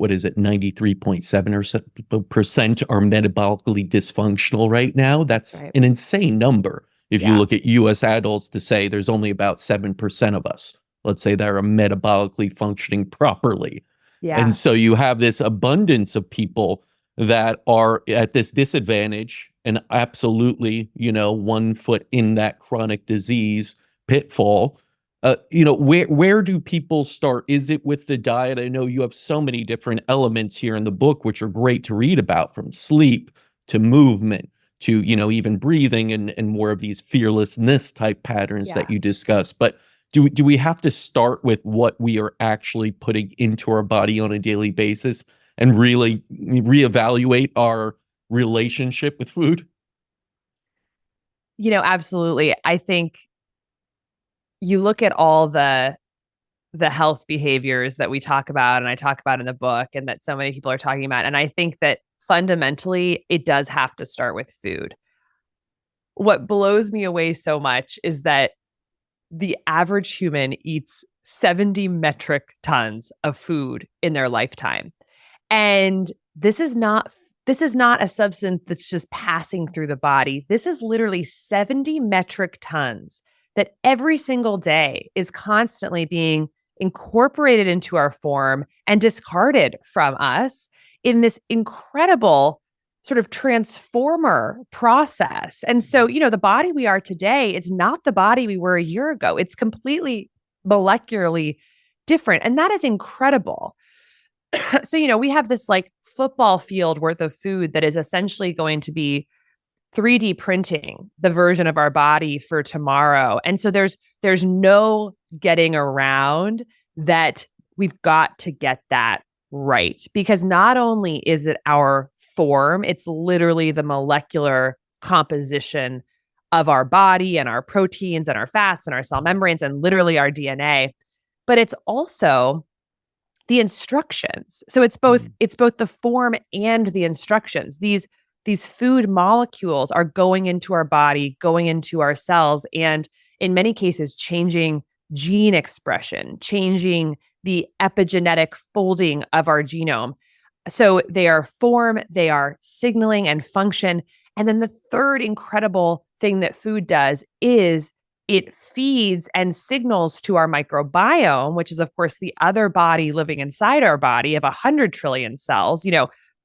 what is it, 93.7% are metabolically dysfunctional right now. That's Right. an insane number. If you Yeah. look at US adults, to say there's only about 7% of us, let's say, that are metabolically functioning properly. And Yeah. so you have this abundance of people that are at this disadvantage and absolutely, one foot in that chronic disease pitfall. Where do people start? Is it with the diet? I know you have so many different elements here in the book, which are great to read about, from sleep to movement to, even breathing and more of these fearlessness type patterns that Yeah. you discuss. But do we have to start with what we are actually putting into our body on a daily basis and really reevaluate our relationship with food? Absolutely. I think you look at all the health behaviors that we talk about and I talk about in the book and that so many people are talking about. And I think that fundamentally it does have to start with food. What blows me away so much is that the average human eats 70 metric tons of food in their lifetime. And this is not a substance that's just passing through the body. This is literally 70 metric tons that every single day is constantly being incorporated into our form and discarded from us in this incredible sort of transformer process. And so, the body we are today is not the body we were a year ago. It's completely molecularly different. And that is incredible. So, we have this like football field worth of food that is essentially going to be 3D printing the version of our body for tomorrow. And so there's no getting around that. We've got to get that right, because not only is it our form, it's literally the molecular composition of our body and our proteins and our fats and our cell membranes and literally our DNA, but it's also the instructions. So it's both the form and the instructions. These food molecules are going into our body, going into our cells, and in many cases changing gene expression, changing the epigenetic folding of our genome. So they are form, they are signaling and function. And then the third incredible thing that food does is it feeds and signals to our microbiome, which is, of course, the other body living inside our body of 100 trillion cells,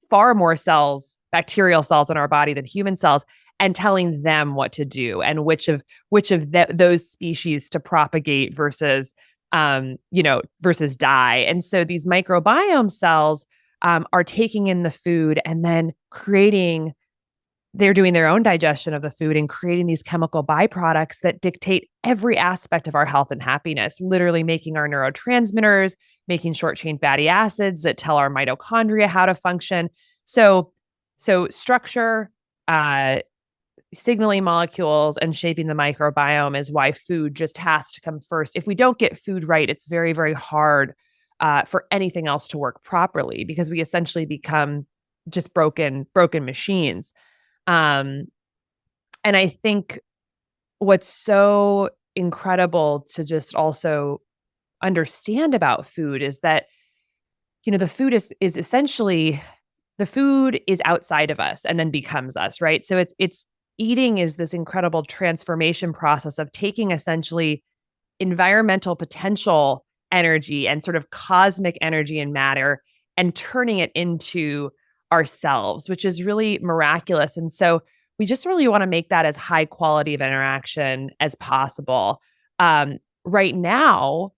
far more cells, bacterial cells in our body than human cells, and telling them what to do and which of those species to propagate versus die. And so these microbiome cells are taking in the food and then they're doing their own digestion of the food and creating these chemical byproducts that dictate every aspect of our health and happiness, literally making our neurotransmitters, making short chain fatty acids that tell our mitochondria how to function. So structure, signaling molecules, and shaping the microbiome is why food just has to come first. If we don't get food right, it's very, very hard for anything else to work properly, because we essentially become just broken machines. And I think what's so incredible to just also understand about food is that, the food is essentially, the food is outside of us and then becomes us, right? So it's eating is this incredible transformation process of taking essentially environmental potential energy and sort of cosmic energy and matter and turning it into ourselves, which is really miraculous. And so we just really want to make that as high quality of interaction as possible. Right now,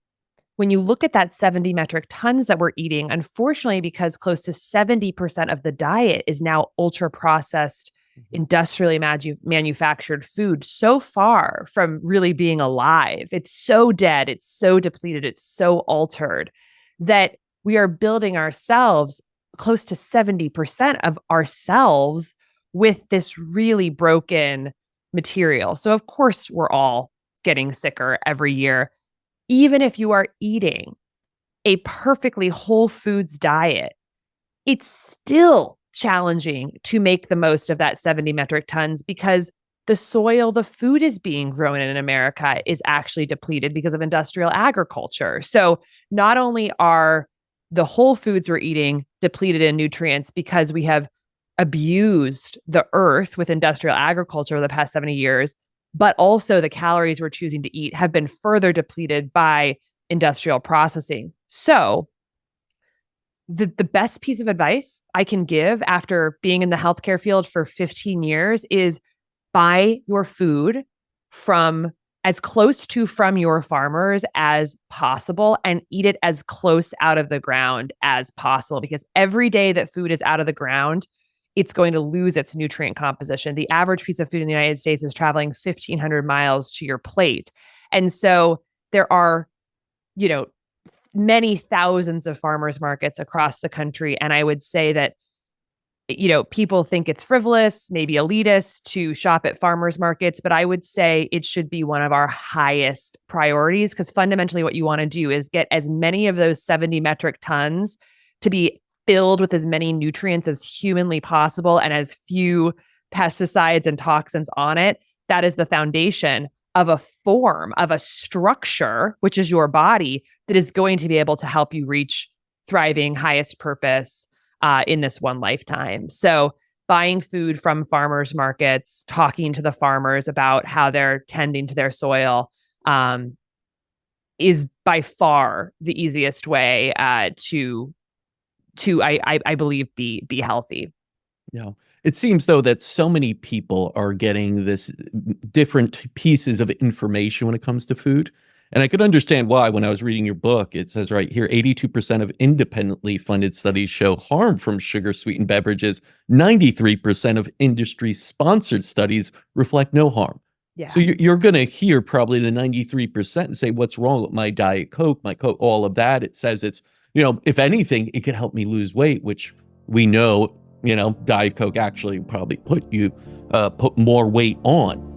when you look at that 70 metric tons that we're eating, unfortunately, because close to 70% of the diet is now ultra processed, industrially manufactured food, so far from really being alive. It's so dead, it's so depleted, it's so altered that we are building ourselves, close to 70% of ourselves, with this really broken material. So of course, we're all getting sicker every year. Even if you are eating a perfectly whole foods diet, it's still challenging to make the most of that 70 metric tons, because the soil the food is being grown in America is actually depleted because of industrial agriculture. So not only are the whole foods we're eating depleted in nutrients because we have abused the earth with industrial agriculture over the past 70 years, but also the calories we're choosing to eat have been further depleted by industrial processing. So the best piece of advice I can give after being in the healthcare field for 15 years is buy your food from as close to from your farmers as possible and eat it as close out of the ground as possible, because every day that food is out of the ground, it's going to lose its nutrient composition. The average piece of food in the United States is traveling 1,500 miles to your plate. And so there are, you know, many thousands of farmers markets across the country. And I would say that, you know, people think it's frivolous, maybe elitist to shop at farmers markets, but I would say it should be one of our highest priorities, because fundamentally what you want to do is get as many of those 70 metric tons to be filled with as many nutrients as humanly possible and as few pesticides and toxins on it. That is the foundation of a form, of a structure, which is your body, that is going to be able to help you reach thriving, highest purpose in this one lifetime. So buying food from farmers markets, talking to the farmers about how they're tending to their soil is by far the easiest way to I believe be healthy. Yeah. It seems though that so many people are getting this different pieces of information when it comes to food. And I could understand why. When I was reading your book, it says right here 82% of independently funded studies show harm from sugar sweetened beverages. 93% of industry sponsored studies reflect no harm. Yeah. So you're going to hear probably the 93% and say, what's wrong with my Diet Coke, my Coke, all of that. It says it's, you know, if anything, it could help me lose weight, which we know, you know, Diet Coke actually probably put more weight on.